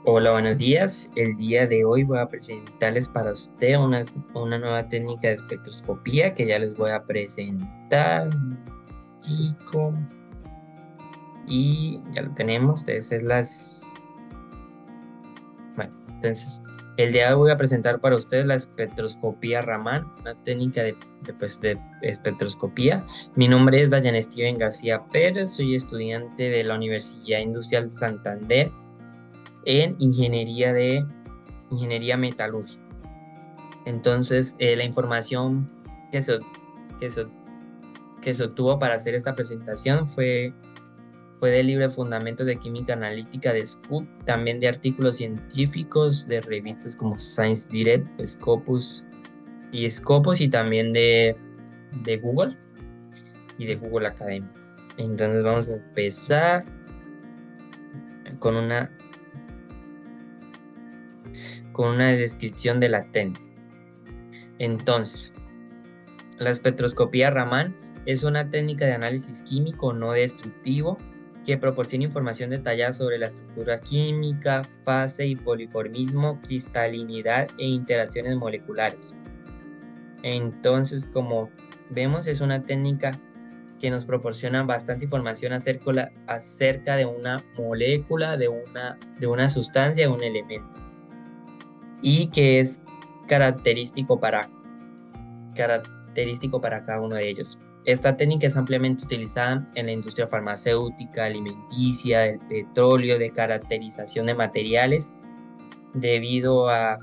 Hola, buenos días. El día de hoy voy a presentarles para usted una nueva técnica de espectroscopía que ya les voy a presentar, chico. Y ya lo tenemos. Bueno, entonces, el día de hoy voy a presentar para ustedes la espectroscopía Raman, una técnica de espectroscopía. Mi nombre es Dayan Steven García Pérez, soy estudiante de la Universidad Industrial de Santander en Ingeniería Metalúrgica. Entonces, la información que se, que se, que se obtuvo para hacer esta presentación fue del libro de Fundamentos de Química Analítica de Scoop, también de artículos científicos de revistas como Science Direct, Scopus y también de Google y de Google Academy. Entonces vamos a empezar con una descripción de la técnica. Entonces, la espectroscopía Raman es una técnica de análisis químico no destructivo que proporciona información detallada sobre la estructura química, fase y poliformismo, cristalinidad e interacciones moleculares. Entonces, como vemos, es una técnica que nos proporciona bastante información acerca de una molécula, de una sustancia, de un elemento, y que es característico característico para cada uno de ellos. Esta técnica es ampliamente utilizada en la industria farmacéutica, alimenticia, del petróleo, de caracterización de materiales, debido a,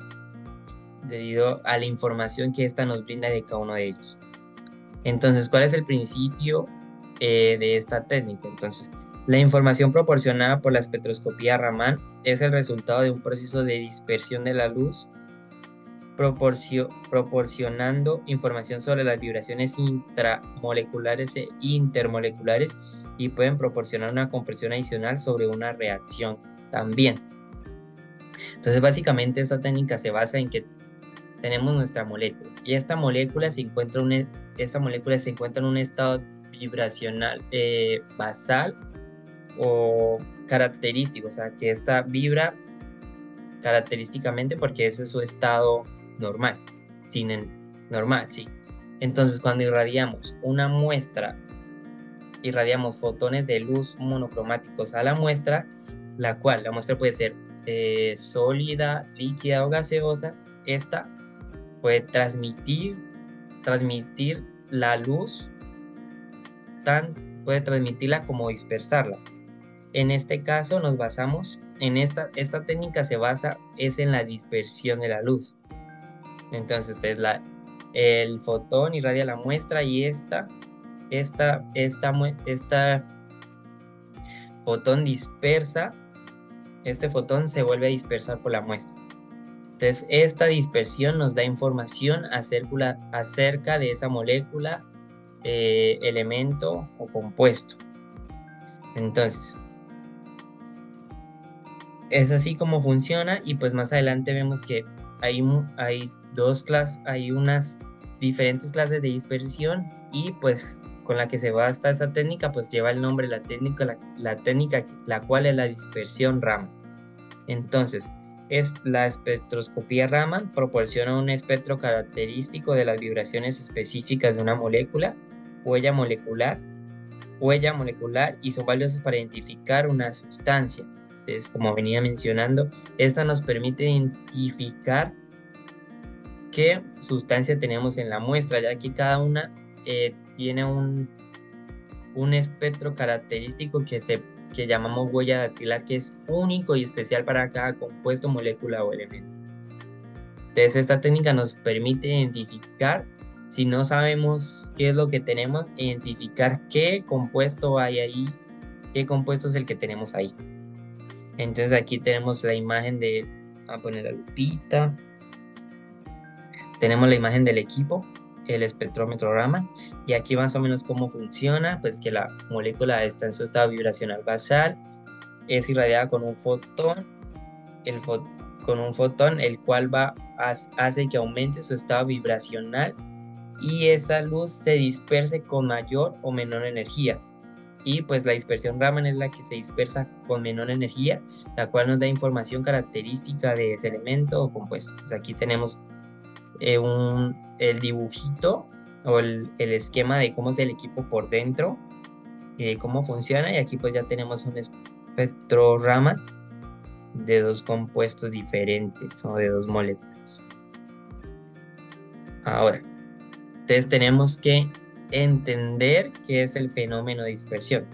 debido a la información que ésta nos brinda de cada uno de ellos. Entonces, ¿cuál es el principio de esta técnica? Entonces, la información proporcionada por la espectroscopía Raman es el resultado de un proceso de dispersión de la luz proporcionando información sobre las vibraciones intramoleculares e intermoleculares y pueden proporcionar una compresión adicional sobre una reacción también. Entonces, básicamente esta técnica se basa en que tenemos nuestra molécula y esta molécula se encuentra en un estado vibracional basal o característico, o sea, que esta vibra característicamente porque ese es su estado normal, normal, sí. Entonces, cuando irradiamos fotones de luz monocromáticos a la muestra, la muestra puede ser sólida, líquida o gaseosa. Esta puede transmitir la luz, puede transmitirla como dispersarla. En este caso nos basamos esta técnica se basa en la dispersión de la luz. Entonces, el fotón irradia la muestra y fotón dispersa, este fotón se vuelve a dispersar por la muestra. Entonces, esta dispersión nos da información acerca de esa molécula, elemento o compuesto. Entonces, es así como funciona y pues más adelante vemos que hay unas diferentes clases de dispersión y pues con la que se basa esa técnica pues lleva el nombre de la técnica la cual es la dispersión Raman. Entonces, la espectroscopía Raman proporciona un espectro característico de las vibraciones específicas de una huella molecular, y son valiosas para identificar una sustancia. Entonces, como venía mencionando, esta nos permite identificar qué sustancia tenemos en la muestra, ya que cada una tiene un espectro característico que llamamos huella dactilar, que es único y especial para cada compuesto, molécula o elemento. Entonces, esta técnica nos permite identificar, si no sabemos qué es lo que tenemos, identificar qué compuesto hay ahí, qué compuesto es el que tenemos ahí. Entonces, aquí tenemos la imagen voy a poner la lupita. Tenemos la imagen del equipo, el espectrómetro Raman, y aquí más o menos cómo funciona, pues que la molécula está en su estado vibracional basal, es irradiada con un fotón, el cual hace que aumente su estado vibracional y esa luz se disperse con mayor o menor energía. Y pues la dispersión Raman es la que se dispersa con menor energía, la cual nos da información característica de ese elemento o compuesto. Pues aquí tenemos el dibujito o el esquema de cómo es el equipo por dentro y de cómo funciona. Y aquí pues ya tenemos un espectro Raman de dos compuestos diferentes o de dos moléculas. Ahora, entonces tenemos que entender qué es el fenómeno de dispersión.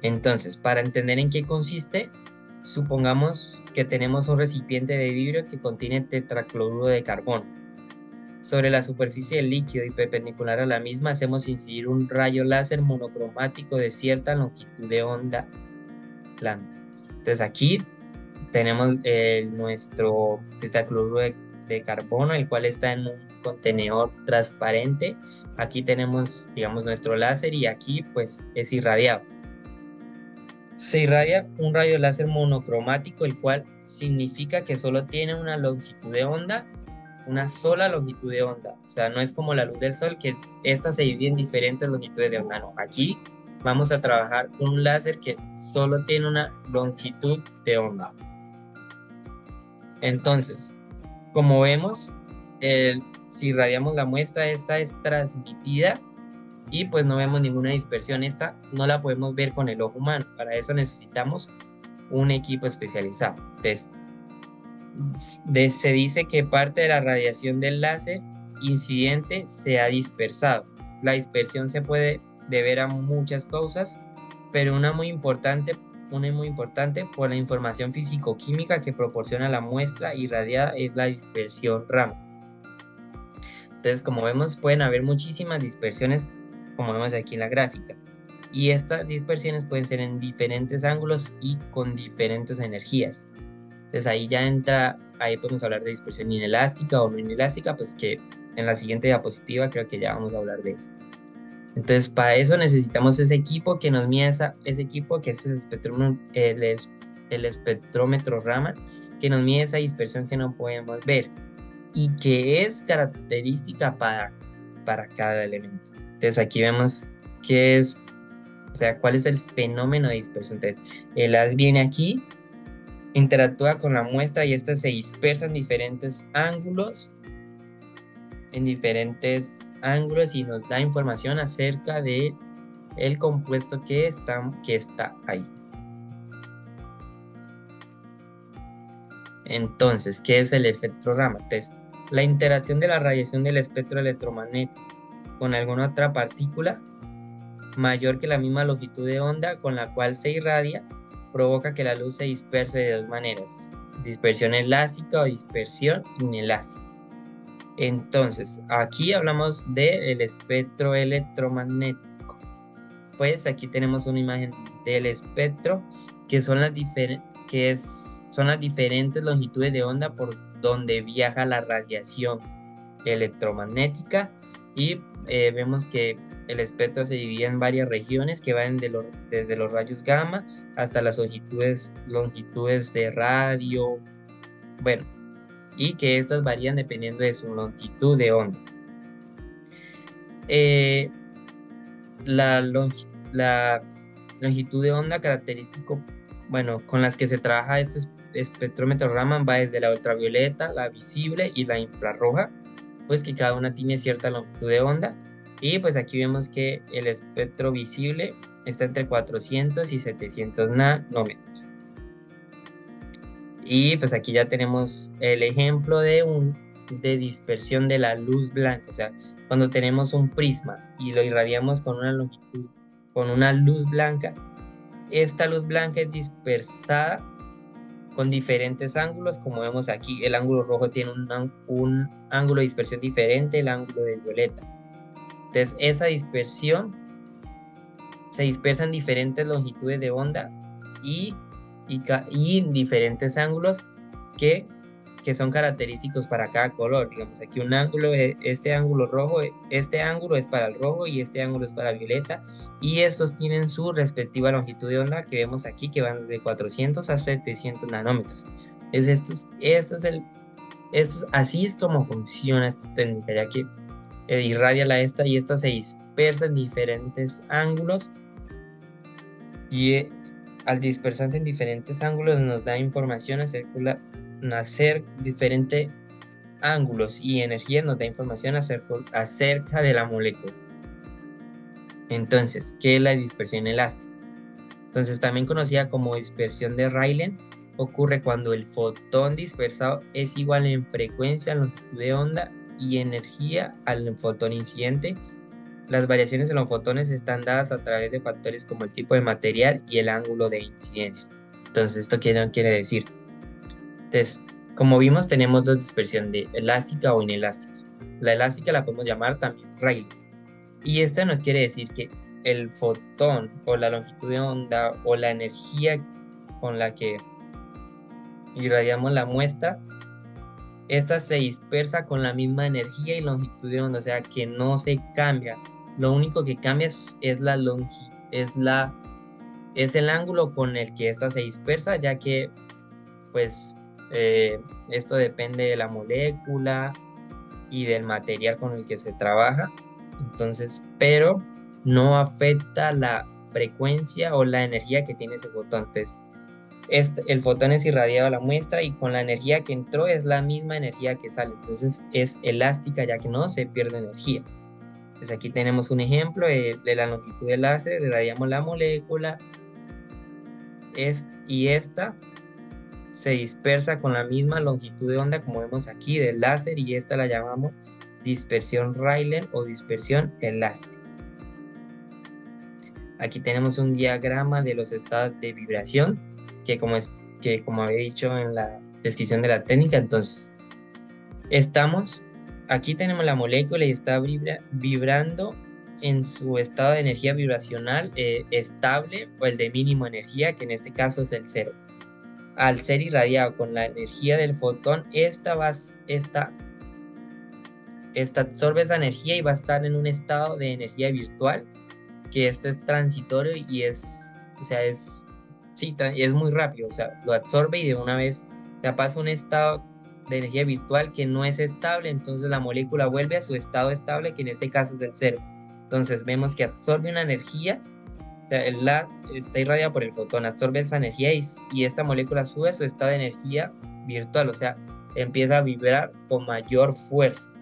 Entonces, para entender en qué consiste, supongamos que tenemos un recipiente de vidrio que contiene tetracloruro de carbono. Sobre la superficie del líquido y perpendicular a la misma hacemos incidir un rayo láser monocromático de cierta longitud de onda planta. Entonces aquí tenemos nuestro tetracloruro de carbono, el cual está en un contenedor transparente. Aquí tenemos, digamos, nuestro láser y aquí pues es irradiado. Se irradia un rayo láser monocromático, el cual significa que solo tiene una longitud de onda, una sola longitud de onda. O sea, no es como la luz del sol, que esta se divide en diferentes longitudes de onda. No, aquí vamos a trabajar un láser que solo tiene una longitud de onda. Entonces, como vemos, si irradiamos la muestra, esta es transmitida y pues no vemos ninguna dispersión. Esta no la podemos ver con el ojo humano. Para eso necesitamos un equipo especializado. Entonces, se dice que parte de la radiación del láser incidente se ha dispersado. La dispersión se puede deber a muchas causas, pero una muy importante por la información físico-química que proporciona la muestra irradiada es la dispersión Raman. Entonces, como vemos, pueden haber muchísimas dispersiones, como vemos aquí en la gráfica. Y estas dispersiones pueden ser en diferentes ángulos y con diferentes energías. Entonces ahí podemos hablar de dispersión inelástica o no inelástica, pues que en la siguiente diapositiva creo que ya vamos a hablar de eso. Entonces para eso necesitamos ese equipo que nos mida ese equipo que es el espectrómetro Raman, que nos mide esa dispersión que no podemos ver y que es característica para cada elemento. Entonces aquí vemos qué es, o sea, cuál es el fenómeno de dispersión. Entonces el haz viene aquí, interactúa con la muestra y esta se dispersa en diferentes ángulos y nos da información acerca de el compuesto que está ahí. Entonces, ¿qué es el efecto Raman? Entonces, la interacción de la radiación del espectro electromagnético con alguna otra partícula mayor que la misma longitud de onda con la cual se irradia provoca que la luz se disperse de dos maneras: dispersión elástica o dispersión inelástica. Entonces, aquí hablamos del espectro electromagnético. Pues aquí tenemos una imagen del espectro que son las diferentes longitudes de onda por donde viaja la radiación electromagnética y vemos que el espectro se divide en varias regiones que van desde los rayos gamma hasta las longitudes de radio, bueno, y que estas varían dependiendo de su longitud de onda. La longitud de onda característico, bueno, con las que se trabaja este espectrómetro Raman va desde la ultravioleta, la visible y la infrarroja, pues que cada una tiene cierta longitud de onda. Y pues aquí vemos que el espectro visible está entre 400 y 700 nanómetros. Y pues aquí ya tenemos el ejemplo de dispersión de la luz blanca. O sea, cuando tenemos un prisma y lo irradiamos con una luz blanca, esta luz blanca es dispersada con diferentes ángulos, como vemos aquí. El ángulo rojo tiene un ángulo de dispersión diferente, el ángulo del violeta. Entonces esa dispersión se dispersa en diferentes longitudes de onda y en diferentes ángulos que son característicos para cada color. Digamos aquí un ángulo, este ángulo rojo, este ángulo es para el rojo y este ángulo es para el violeta, y estos tienen su respectiva longitud de onda que vemos aquí, que van desde 400 a 700 nanómetros. Así es como funciona esta técnica, ya que irradia esta y esta se dispersa en diferentes ángulos y al dispersarse en diferentes ángulos nos da información hacer diferentes ángulos y energía nos da información acerca de la molécula. Entonces, ¿qué es la dispersión elástica? Entonces, también conocida como dispersión de Rayleigh, ocurre cuando el fotón dispersado es igual en frecuencia, longitud de onda y energía al fotón incidente. Las variaciones en los fotones están dadas a través de factores como el tipo de material y el ángulo de incidencia. Entonces, ¿esto qué no quiere decir? Entonces, como vimos, tenemos dos dispersiones, de elástica o inelástica. La elástica la podemos llamar también Rayleigh. Y esta nos quiere decir que el fotón o la longitud de onda o la energía con la que irradiamos la muestra, esta se dispersa con la misma energía y longitud de onda, o sea que no se cambia. Lo único que cambia es el ángulo con el que esta se dispersa, ya que pues esto depende de la molécula y del material con el que se trabaja. Entonces, pero no afecta la frecuencia o la energía que tiene ese fotón. Entonces, el fotón es irradiado a la muestra y con la energía que entró es la misma energía que sale. Entonces es elástica ya que no se pierde energía. Pues aquí tenemos un ejemplo de la longitud del láser, irradiamos la molécula y esta se dispersa con la misma longitud de onda como vemos aquí del láser y esta la llamamos dispersión Rayleigh o dispersión elástica. Aquí tenemos un diagrama de los estados de vibración que como había dicho en la descripción de la técnica. Entonces aquí tenemos la molécula y está vibrando en su estado de energía vibracional estable o el de mínimo energía, que en este caso es el 0. Al ser irradiado con la energía del fotón, esta absorbe esa energía y va a estar en un estado de energía virtual, que este es transitorio y es muy rápido, o sea, lo absorbe y de una vez pasa a un estado de energía virtual que no es estable, entonces la molécula vuelve a su estado estable, que en este caso es el 0. Entonces vemos que absorbe una energía, o sea, está irradiada por el fotón, absorbe esa energía y esta molécula sube a su estado de energía virtual, o sea, empieza a vibrar con mayor fuerza.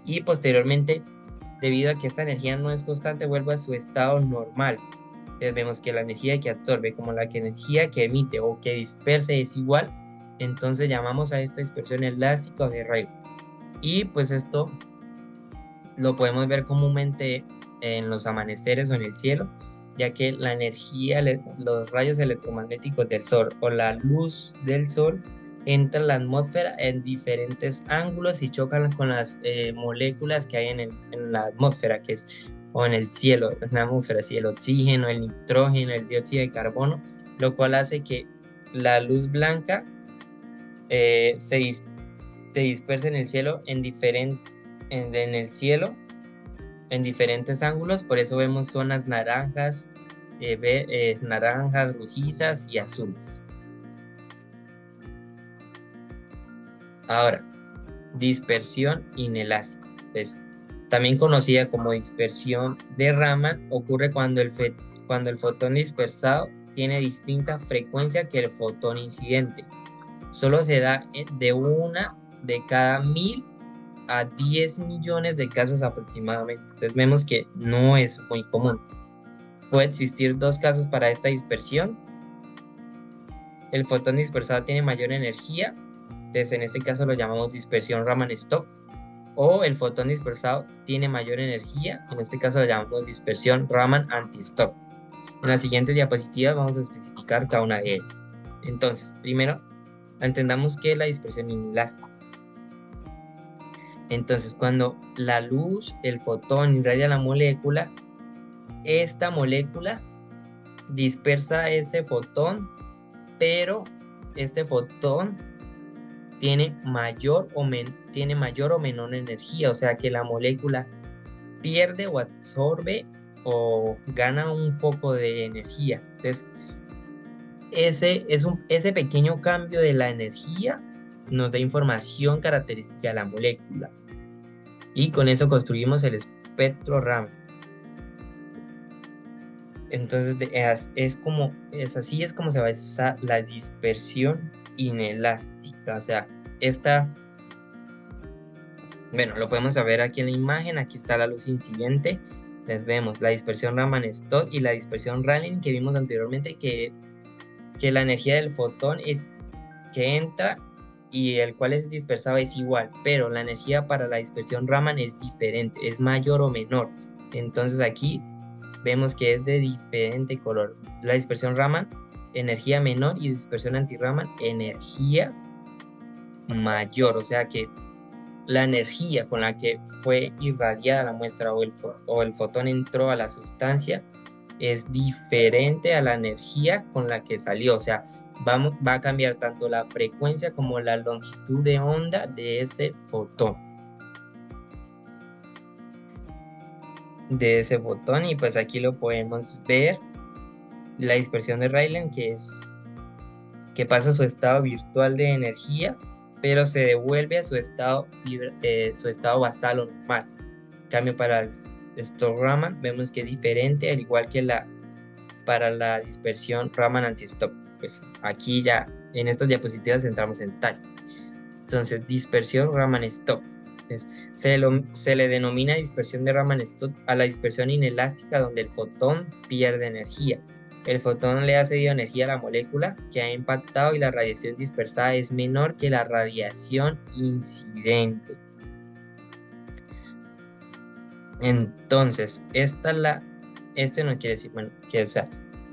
Y posteriormente, debido a que esta energía no es constante, vuelve a su estado normal. Entonces vemos que la energía que absorbe como la energía que emite o que disperse es igual, entonces llamamos a esta dispersión elástica o de Rayleigh. Y pues esto lo podemos ver comúnmente en los amaneceres o en el cielo, ya que la energía, los rayos electromagnéticos del sol o la luz del sol entran a la atmósfera en diferentes ángulos y chocan con las moléculas que hay en la atmósfera, o en el cielo, en la atmósfera, el oxígeno, el nitrógeno, el dióxido de carbono, lo cual hace que la luz blanca se disperse en el cielo en diferentes ángulos. Por eso vemos zonas naranjas, naranjas, rojizas y azules. Ahora, dispersión inelástica. Entonces, también conocida como dispersión de Raman, ocurre cuando el fotón dispersado tiene distinta frecuencia que el fotón incidente. Solo se da de una de cada 1000 a 10 millones de casos aproximadamente. Entonces vemos que no es muy común. Puede existir dos casos para esta dispersión. El fotón dispersado tiene mayor energía, entonces en este caso lo llamamos dispersión Raman-Stock, o el fotón dispersado tiene mayor energía, en este caso lo llamamos dispersión Raman anti-Stock. En las siguientes diapositivas vamos a especificar cada una de ellas. Entonces, primero, entendamos qué es la dispersión inelástica. Entonces, cuando la luz, el fotón irradia la molécula, esta molécula dispersa ese fotón, pero este fotón tiene mayor o menor energía, o sea que la molécula pierde o absorbe o gana un poco de energía. Entonces, ese pequeño cambio de la energía nos da información característica de la molécula. Y con eso construimos el espectro Raman. Entonces así es como se va a usar la dispersión inelástica. O sea, esta, bueno, lo podemos ver aquí en la imagen. Aquí está la luz incidente. Entonces vemos la dispersión Raman-Stott y la dispersión Rayleigh que vimos anteriormente, que la energía del fotón es que entra y el cual es dispersado es igual, pero la energía para la dispersión Raman es diferente, es mayor o menor. Entonces aquí vemos que es de diferente color. La dispersión Raman, energía menor, y dispersión anti-Raman, energía mayor. O sea que la energía con la que fue irradiada la muestra o el fotón entró a la sustancia es diferente a la energía con la que salió. O sea, va a cambiar tanto la frecuencia como la longitud de onda de ese fotón. Y pues aquí lo podemos ver, la dispersión de Rayleigh, que pasa a su estado virtual de energía, pero se devuelve a su estado basal o normal. En cambio, para el Stott Raman vemos que es diferente, al igual que para la dispersión Raman anti-Stott. Pues aquí ya en estas diapositivas entramos en detalle. Entonces, dispersión Raman-Stott. Se le denomina dispersión de Raman-Stott a la dispersión inelástica donde el fotón pierde energía. El fotón le ha cedido energía a la molécula que ha impactado y la radiación dispersada es menor que la radiación incidente. Entonces, este no quiere decir, bueno, que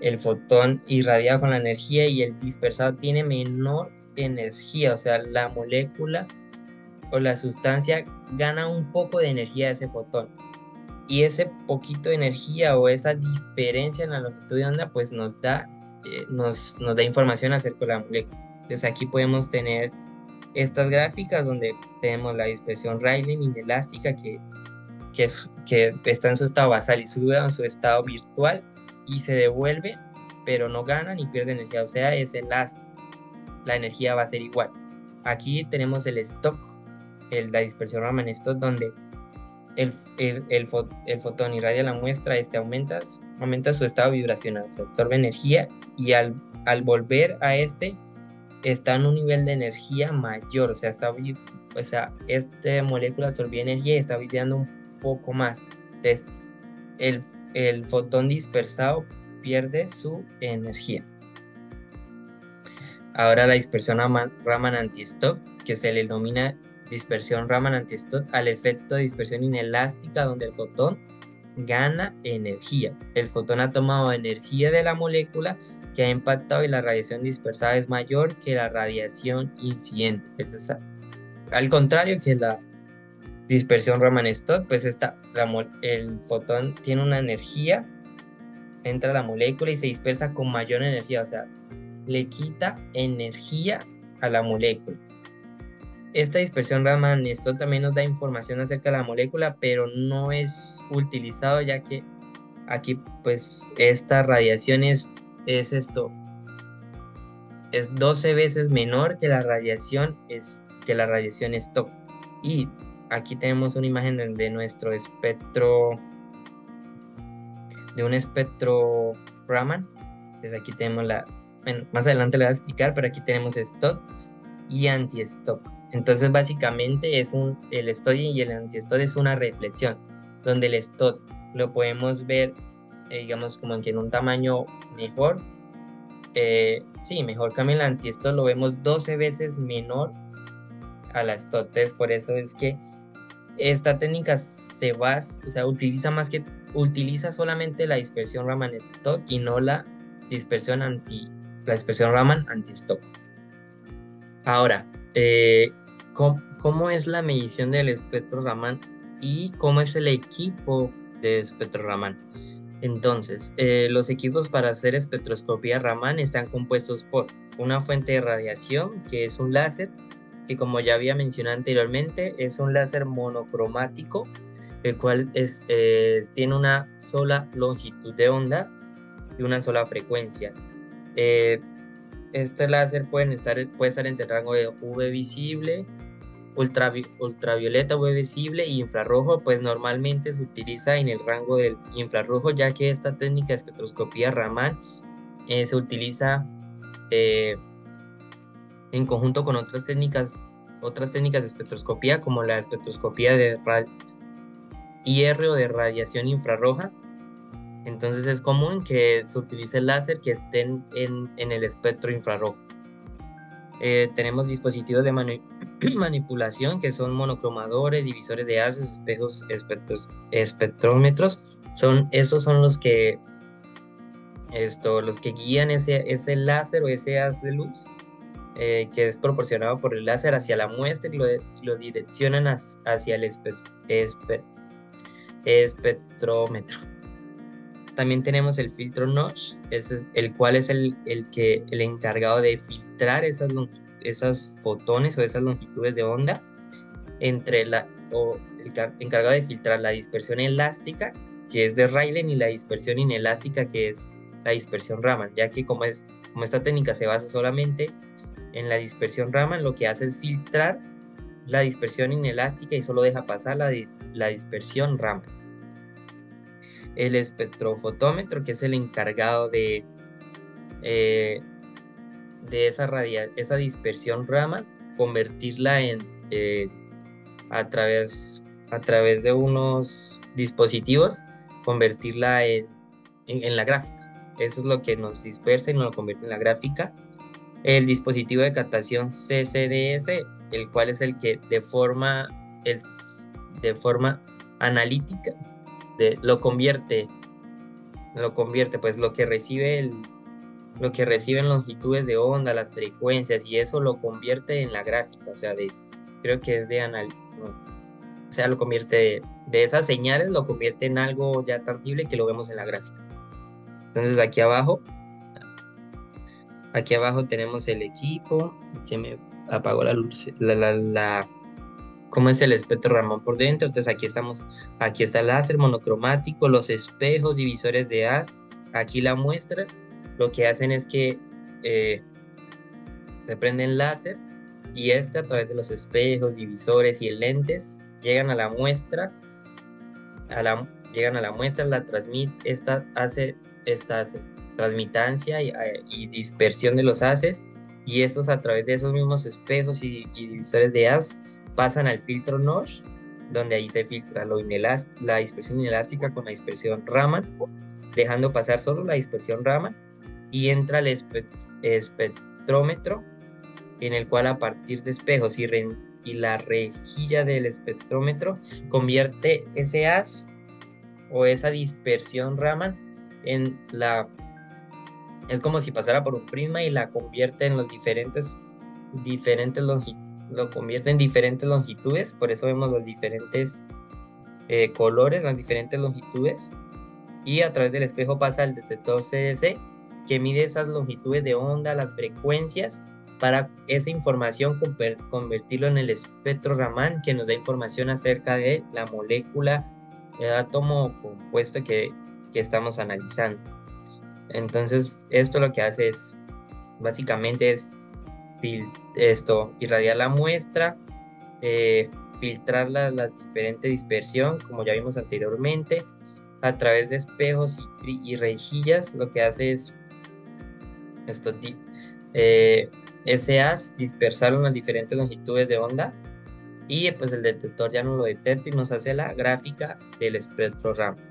el fotón irradiado con la energía y el dispersado tiene menor energía, o sea, la molécula o la sustancia gana un poco de energía de ese fotón. Y ese poquito de energía o esa diferencia en la longitud de onda, pues nos da información acerca de la molécula. Entonces aquí podemos tener estas gráficas donde tenemos la dispersión Rayleigh inelástica que está en su estado basal y sube a su estado virtual y se devuelve, pero no gana ni pierde energía, o sea, es elástica. La energía va a ser igual. Aquí tenemos el Stott, la dispersión Raman-Stott, donde el fotón irradia la muestra, aumenta su estado vibracional, se absorbe energía y al volver a está en un nivel de energía mayor, o sea, esta molécula absorbió energía y está vibrando un poco más. Entonces, el fotón dispersado pierde su energía. Ahora la dispersión Raman anti-Stott, que se le denomina dispersión Raman anti-Stott al efecto de dispersión inelástica donde el fotón gana energía. El fotón ha tomado energía de la molécula que ha impactado y la radiación dispersada es mayor que la radiación incidente. Al contrario que la dispersión Raman-Stott, pues el fotón tiene una energía, entra a la molécula y se dispersa con mayor energía, o sea, le quita energía a la molécula. Esta dispersión Raman-Stott también nos da información acerca de la molécula, pero no es utilizado ya que aquí pues esta radiación es 12 veces menor que la radiación Stott. Y aquí tenemos una imagen de nuestro espectro, de un espectro Raman. Entonces aquí tenemos más adelante le voy a explicar, pero aquí tenemos Stott y anti-Stott. Entonces básicamente el Stott y el anti-Stott es una reflexión, donde el Stott lo podemos ver, digamos, como que en un tamaño mejor. Mejor. Cambio el anti-Stott lo vemos 12 veces menor a la Stott. Entonces, por eso es que esta técnica utiliza solamente la dispersión Raman-Stott y no la dispersión Raman anti-Stott. Ahora, ¿cómo es la medición del espectro Raman y cómo es el equipo de espectro Raman? Entonces, los equipos para hacer espectroscopía Raman están compuestos por una fuente de radiación, que es un láser, que como ya había mencionado anteriormente, es un láser monocromático, el cual tiene una sola longitud de onda y una sola frecuencia. Este láser puede estar entre el rango de UV visible ultravioleta, UV visible y infrarrojo, pues normalmente se utiliza en el rango del infrarrojo, ya que esta técnica de espectroscopía Raman se utiliza en conjunto con otras técnicas de espectroscopía, como la espectroscopía de IR o de radiación infrarroja. Entonces es común que se utilice el láser que estén en el espectro infrarrojo. Tenemos dispositivos de manipulación que son monocromadores, divisores de haces, espejos, espectrómetros. Estos son los que guían ese láser o ese haz de luz que es proporcionado por el láser hacia la muestra y lo direccionan hacia el espectrómetro. También tenemos el filtro Notch, el cual es el encargado de filtrar esas fotones o esas longitudes de onda encargado de filtrar la dispersión elástica, que es de Rayleigh, y la dispersión inelástica, que es la dispersión Raman, ya que como esta técnica se basa solamente en la dispersión Raman, lo que hace es filtrar la dispersión inelástica y solo deja pasar la dispersión Raman. El espectrofotómetro, que es el encargado de esa dispersión Raman, convertirla a través de unos dispositivos, convertirla en la gráfica. Eso es lo que nos dispersa y nos lo convierte en la gráfica. El dispositivo de captación CCDS, el cual es el que de forma analítica lo convierte, pues lo que recibe en longitudes de onda, las frecuencias, y eso lo convierte en la gráfica, o sea, creo que es o sea, lo convierte de esas señales, lo convierte en algo ya tangible que lo vemos en la gráfica. Entonces aquí abajo tenemos el equipo. Se me apagó la luz, cómo es el espectro Raman por dentro. Entonces aquí está el láser monocromático, los espejos, divisores de haz. Aquí la muestra, lo que hacen es que se prende el láser y a través de los espejos, divisores y lentes llegan a la muestra, la transmite, hace transmitancia y dispersión de los haces, y estos a través de esos mismos espejos y divisores de haz pasan al filtro Notch, donde ahí se filtra la dispersión inelástica con la dispersión Raman, dejando pasar solo la dispersión Raman, y entra el espectrómetro, en el cual a partir de espejos y la rejilla del espectrómetro convierte ese haz o esa dispersión Raman es como si pasara por un prisma y la convierte en los lo convierte en diferentes longitudes. Por eso vemos los diferentes colores, las diferentes longitudes, y a través del espejo pasa al detector CDC, que mide esas longitudes de onda, las frecuencias, para esa información convertirlo en el espectro Raman, que nos da información acerca de la molécula, el átomo o compuesto que estamos analizando. Entonces esto lo que hace es básicamente irradiar la muestra, filtrar la diferente dispersión, como ya vimos anteriormente, a través de espejos y rejillas. Lo que hace es ese haz dispersar unas diferentes longitudes de onda, y pues el detector ya no lo detecta y nos hace la gráfica del espectro Raman.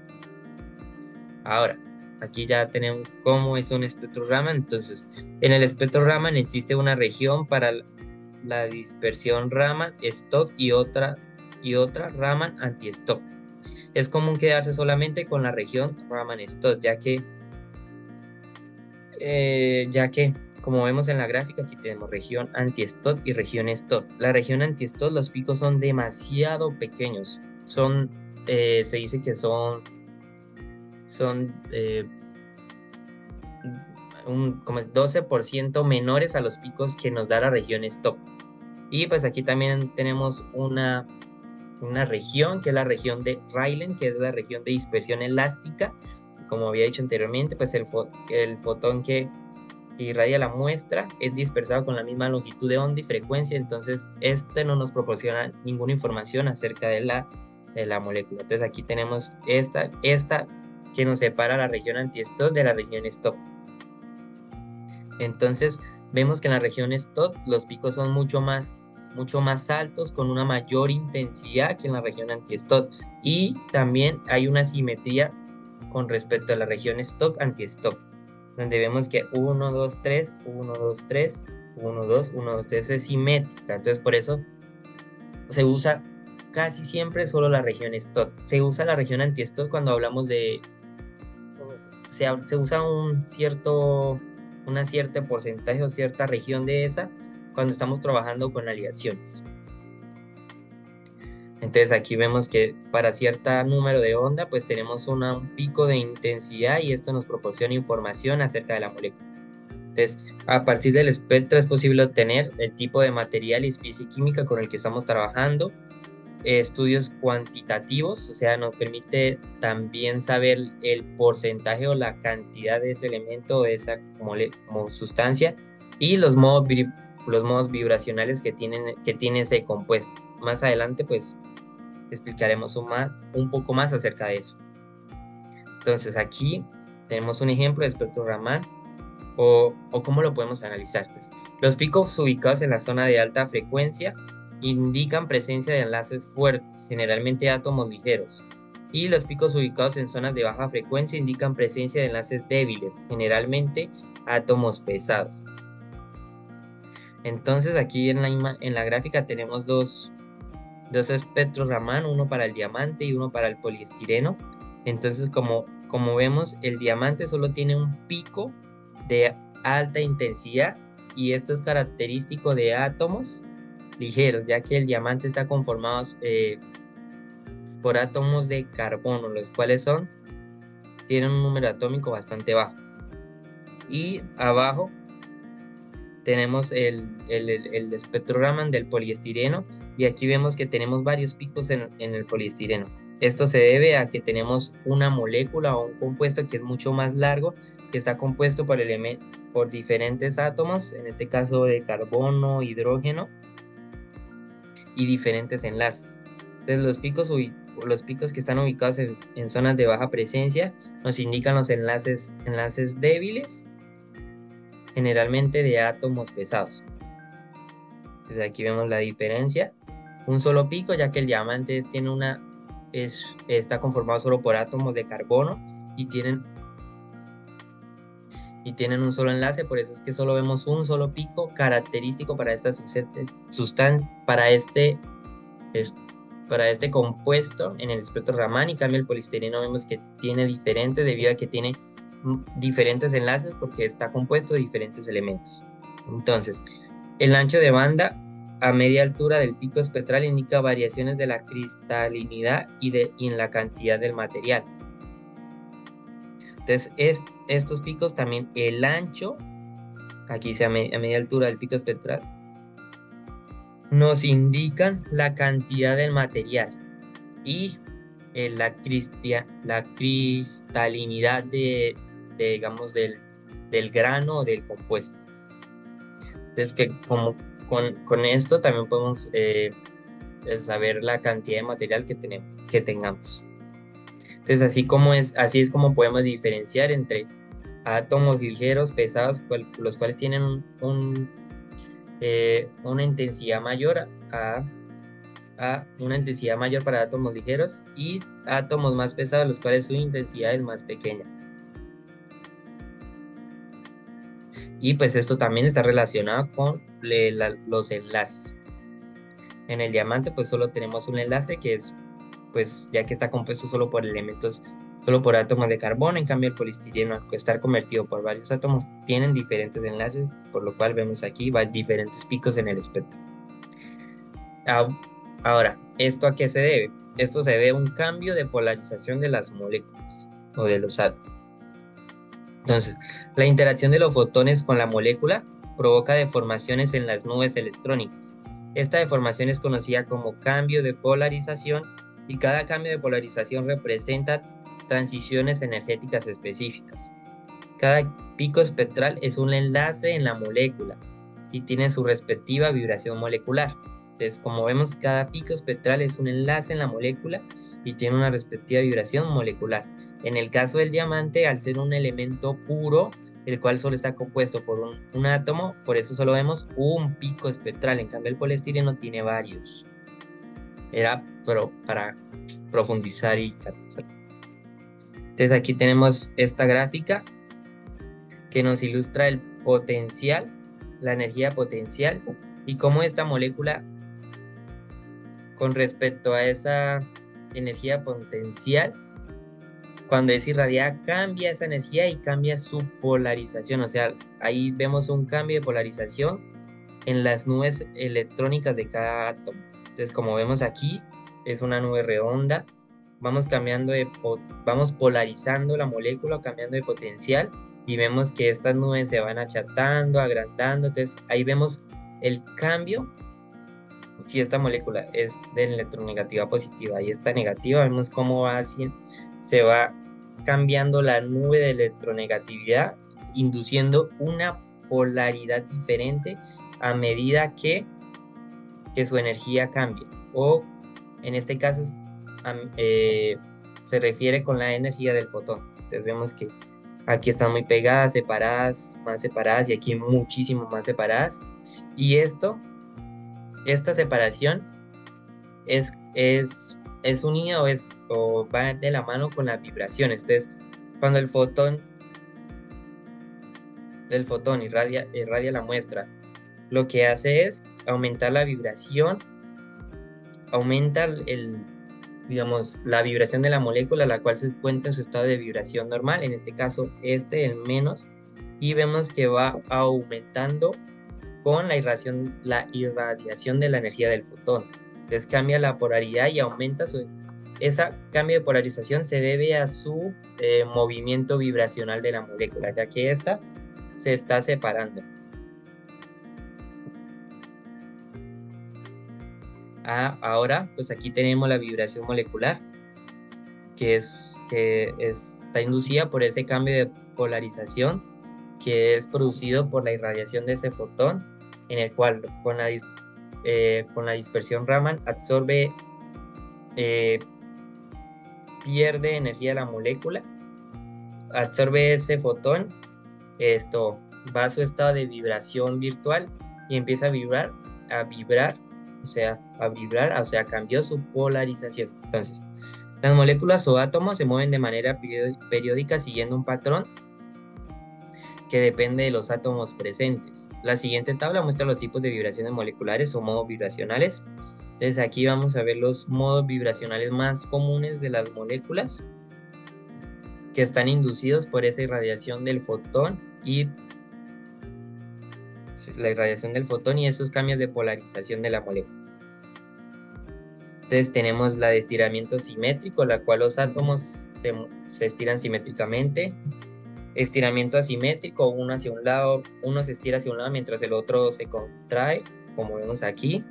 Ahora, aquí ya tenemos cómo es un espectro Raman. Entonces, en el espectro Raman existe una región para la dispersión Raman stock y otra Raman anti-stock. Es común quedarse solamente con la región Raman stock, ya que como vemos en la gráfica, aquí tenemos región anti-stock y región stock. La región anti-stock, los picos son demasiado pequeños. Se dice que son como 12% menores a los picos que nos da la región stock. Y pues aquí también tenemos una región, que es la región de Rayleigh, que es la región de dispersión elástica. Como había dicho anteriormente, pues el fotón que que irradia la muestra es dispersado con la misma longitud de onda y frecuencia, entonces este no nos proporciona ninguna información acerca de la molécula. Entonces aquí tenemos esta que nos separa la región anti-stop de la región stop. Entonces vemos que en la región stop los picos son mucho más altos, con una mayor intensidad que en la región anti-stop, y también hay una simetría con respecto a la región stop anti-stop, donde vemos que 1, 2, 3, 1, 2, 3, 1, 2, 1, 2, 3 es simétrica. Entonces por eso se usa casi siempre solo la región stop. Se usa la región anti-stop cuando hablamos de... Se usa una cierta porcentaje o cierta región de esa cuando estamos trabajando con aleaciones. Entonces aquí vemos que para cierto número de onda pues tenemos un pico de intensidad, y esto nos proporciona información acerca de la molécula. Entonces a partir del espectro es posible obtener el tipo de material y especie química con el que estamos trabajando, estudios cuantitativos, o sea, nos permite también saber el porcentaje o la cantidad de ese elemento o de esa como sustancia, y los modos vibracionales que tiene ese compuesto. Más adelante pues explicaremos un poco más acerca de eso. Entonces aquí tenemos un ejemplo de espectro Raman, o cómo lo podemos analizar. Entonces, los picos ubicados en la zona de alta frecuencia indican presencia de enlaces fuertes, generalmente átomos ligeros, y los picos ubicados en zonas de baja frecuencia indican presencia de enlaces débiles, generalmente átomos pesados. Entonces aquí en la gráfica tenemos dos espectros Raman, uno para el diamante y uno para el poliestireno. Entonces como vemos, el diamante solo tiene un pico de alta intensidad, y esto es característico de átomos ligeros, ya que el diamante está conformado por átomos de carbono, los cuales tienen un número atómico bastante bajo. Y abajo tenemos el espectro Raman del poliestireno, y aquí vemos que tenemos varios picos en el poliestireno. Esto se debe a que tenemos una molécula o un compuesto que es mucho más largo, que está compuesto por diferentes átomos, en este caso de carbono, hidrógeno, y diferentes enlaces. Entonces los picos que están ubicados en zonas de baja presencia nos indican los enlaces débiles, generalmente de átomos pesados. Entonces aquí vemos la diferencia. Un solo pico, ya que el diamante está conformado solo por átomos de carbono y tienen un solo enlace, por eso es que solo vemos un solo pico característico para esta sustancia, para este compuesto en el espectro Raman. Y en cambio el poliestireno vemos que tiene diferentes, debido a que tiene diferentes enlaces, porque está compuesto de diferentes elementos. Entonces, el ancho de banda a media altura del pico espectral indica variaciones de la cristalinidad y en la cantidad del material. Entonces, estos picos también, el ancho, aquí a media altura del pico espectral, nos indican la cantidad del material y la cristalinidad digamos, del grano o del compuesto. Entonces, que con esto también podemos saber la cantidad de material que tengamos. Entonces, así es como podemos diferenciar entre átomos ligeros, pesados, los cuales tienen una intensidad mayor una intensidad mayor para átomos ligeros, y átomos más pesados, los cuales su intensidad es más pequeña. Y pues esto también está relacionado con los enlaces. En el diamante pues solo tenemos un enlace, que es, pues, ya que está compuesto solo por átomos de carbono. En cambio el poliestireno, al estar convertido por varios átomos, tienen diferentes enlaces, por lo cual vemos aquí diferentes picos en el espectro. Ahora, ¿esto a qué se debe? Esto se debe a un cambio de polarización de las moléculas o de los átomos. Entonces, la interacción de los fotones con la molécula provoca deformaciones en las nubes electrónicas. Esta deformación es conocida como cambio de polarización, y cada cambio de polarización representa transiciones energéticas específicas. Cada pico espectral es un enlace en la molécula y tiene su respectiva vibración molecular. Entonces, como vemos, cada pico espectral es un enlace en la molécula y tiene una respectiva vibración molecular. En el caso del diamante, al ser un elemento puro, el cual solo está compuesto por un átomo, por eso solo vemos un pico espectral. En cambio, el poliestireno tiene varios. Era para profundizar y catalizar. Entonces aquí tenemos esta gráfica que nos ilustra el potencial, la energía potencial y cómo esta molécula con respecto a esa energía potencial, cuando es irradiada, cambia esa energía y cambia su polarización. O sea, ahí vemos un cambio de polarización en las nubes electrónicas de cada átomo. Entonces, como vemos aquí, es una nube redonda. Vamos vamos polarizando la molécula, cambiando de potencial, y vemos que estas nubes se van achatando, agrandando. Entonces, ahí vemos el cambio. Si esta molécula es de electronegativa positiva y esta negativa, vemos cómo se va cambiando la nube de electronegatividad, induciendo una polaridad diferente a medida que su energía cambie. O en este caso se refiere con la energía del fotón. Entonces vemos que aquí están muy pegadas, separadas, más separadas, y aquí muchísimo más separadas. Y esta separación es unida o va de la mano con las vibraciones. Entonces, cuando el fotón irradia la muestra, lo que hace es aumentar la vibración, aumenta digamos, la vibración de la molécula, la cual se encuentra en su estado de vibración normal, en este caso el menos, y vemos que va aumentando con la irradiación de la energía del fotón. Entonces cambia la polaridad y aumenta ese cambio de polarización se debe a su movimiento vibracional de la molécula, ya que esta se está separando. Ahora, pues aquí tenemos la vibración molecular, que está inducida por ese cambio de polarización que es producido por la irradiación de ese fotón, en el cual con la dispersión Raman absorbe, pierde energía de la molécula, absorbe ese fotón, esto va a su estado de vibración virtual y empieza a vibrar, o sea, cambió su polarización. Entonces, las moléculas o átomos se mueven de manera periódica siguiendo un patrón que depende de los átomos presentes. La siguiente tabla muestra los tipos de vibraciones moleculares o modos vibracionales. Entonces aquí vamos a ver los modos vibracionales más comunes de las moléculas que están inducidos por esa irradiación del fotón y esos cambios de polarización de la molécula. Entonces tenemos la de estiramiento simétrico, la cual los átomos se estiran simétricamente. Estiramiento asimétrico, uno se estira hacia un lado mientras el otro se contrae, como vemos aquí.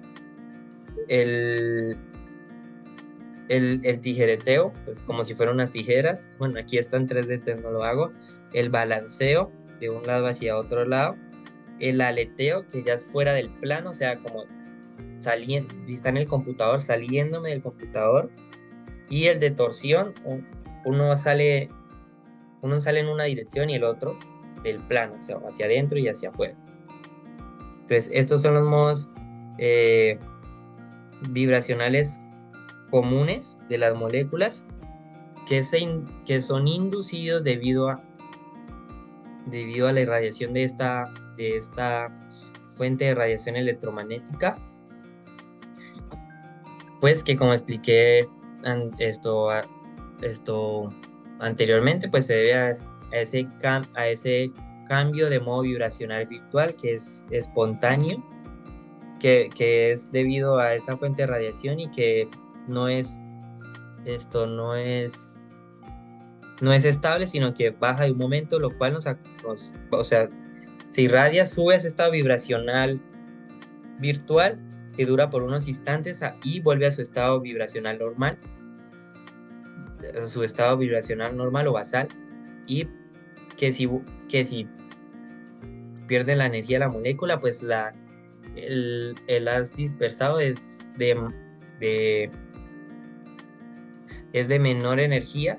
El tijereteo, pues como si fueran unas tijeras. Bueno, aquí está en 3D, entonces no lo hago. El balanceo, de un lado hacia otro lado. El aleteo, que ya es fuera del plano, o sea, como está en el computador, saliéndome del computador. Y el de torsión, uno sale en una dirección y el otro del plano, o sea, hacia adentro y hacia afuera. Entonces, estos son los modos vibracionales comunes de las moléculas que son inducidos debido a la irradiación de esta fuente de radiación electromagnética, pues que, como expliqué esto anteriormente, pues se debe a ese cambio de modo vibracional virtual que es espontáneo, que es debido a esa fuente de radiación y que no es estable, sino que baja de un momento, lo cual o sea, se irradia, sube a ese estado vibracional virtual que dura por unos instantes y vuelve a su estado vibracional normal, o basal, y que si pierde la energía de la molécula, pues el haz dispersado es de menor energía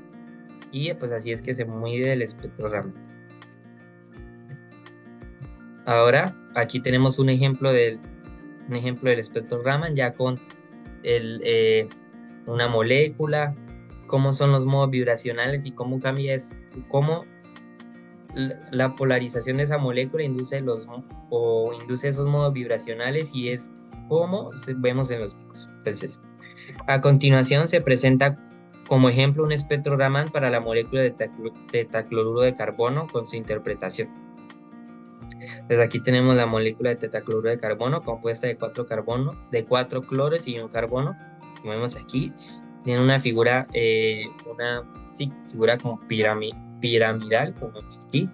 y pues así es que se mide el espectro Raman. Ahora aquí tenemos un ejemplo del espectro Raman ya con una molécula, cómo son los modos vibracionales y cómo cómo la polarización de esa molécula induce esos modos vibracionales y es como vemos en los picos. Entonces, a continuación se presenta como ejemplo un espectro Raman para la molécula de tetacloruro de carbono con su interpretación. Entonces aquí tenemos la molécula de tetacloruro de carbono compuesta de 4 cloros y un carbono. Como vemos aquí, tiene una figura, figura como piramidal, como vemos aquí.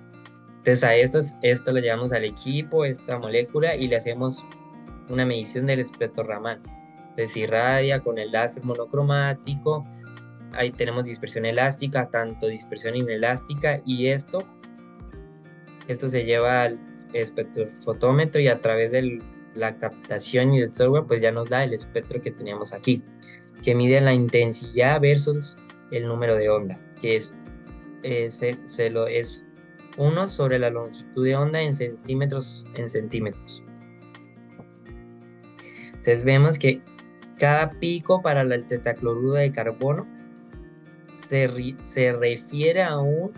Entonces a esto lo llevamos al equipo, esta molécula, y le hacemos una medición del espectro Raman. Entonces irradia con el láser monocromático. Ahí tenemos dispersión elástica, tanto dispersión inelástica, y esto se lleva al espectrofotómetro y a través de la captación y del software pues ya nos da el espectro que teníamos aquí, que mide la intensidad versus el número de onda, que es 1 sobre la longitud de onda en centímetros. Entonces vemos que cada pico para el tetacloruro de carbono se refiere a un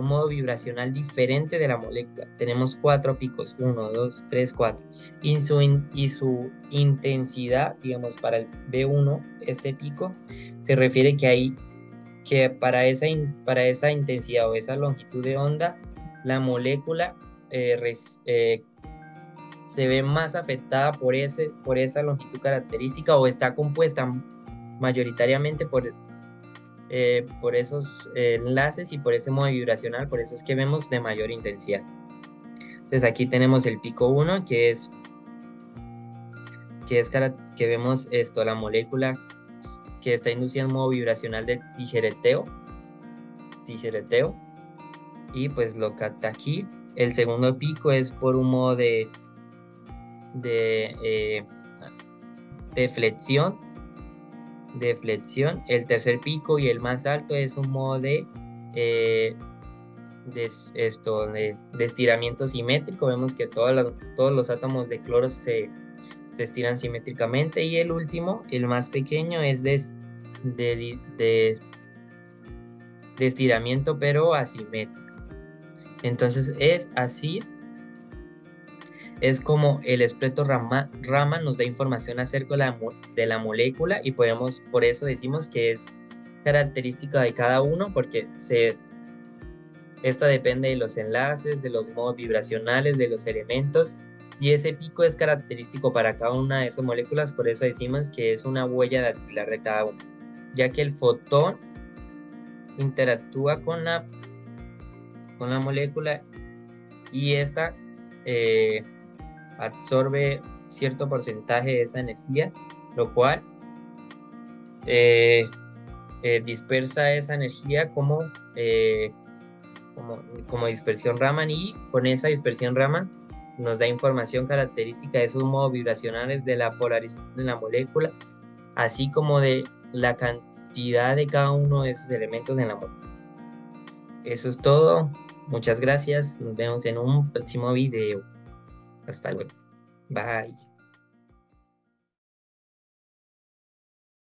modo vibracional diferente de la molécula. Tenemos 4 picos, 1, 2, 3, 4. Y su intensidad, digamos, para el B1, este pico, se refiere que para esa intensidad o esa longitud de onda, la molécula se ve más afectada por esa longitud característica o está compuesta mayoritariamente por esos enlaces y por ese modo vibracional, por eso es que vemos de mayor intensidad. Entonces aquí tenemos el pico 1, que vemos la molécula que está inducida en modo vibracional de tijereteo, y pues lo capta aquí. El segundo pico es por un modo de flexión. El tercer pico y el más alto es un modo de estiramiento simétrico. Vemos que todos los átomos de cloro se estiran simétricamente, y el último, el más pequeño, es de estiramiento pero asimétrico. Entonces es así. Es como el espectro Raman nos da información acerca de la molécula, y por eso decimos que es característica de cada uno, porque esta depende de los enlaces, de los modos vibracionales, de los elementos, y ese pico es característico para cada una de esas moléculas. Por eso decimos que es una huella dactilar de cada uno, ya que el fotón interactúa con la molécula y esta absorbe cierto porcentaje de esa energía, lo cual dispersa esa energía como dispersión Raman, y con esa dispersión Raman nos da información característica de esos modos vibracionales, de la polarización de la molécula, así como de la cantidad de cada uno de esos elementos en la molécula. Eso es todo. Muchas gracias. Nos vemos en un próximo video. Hasta luego. Bye.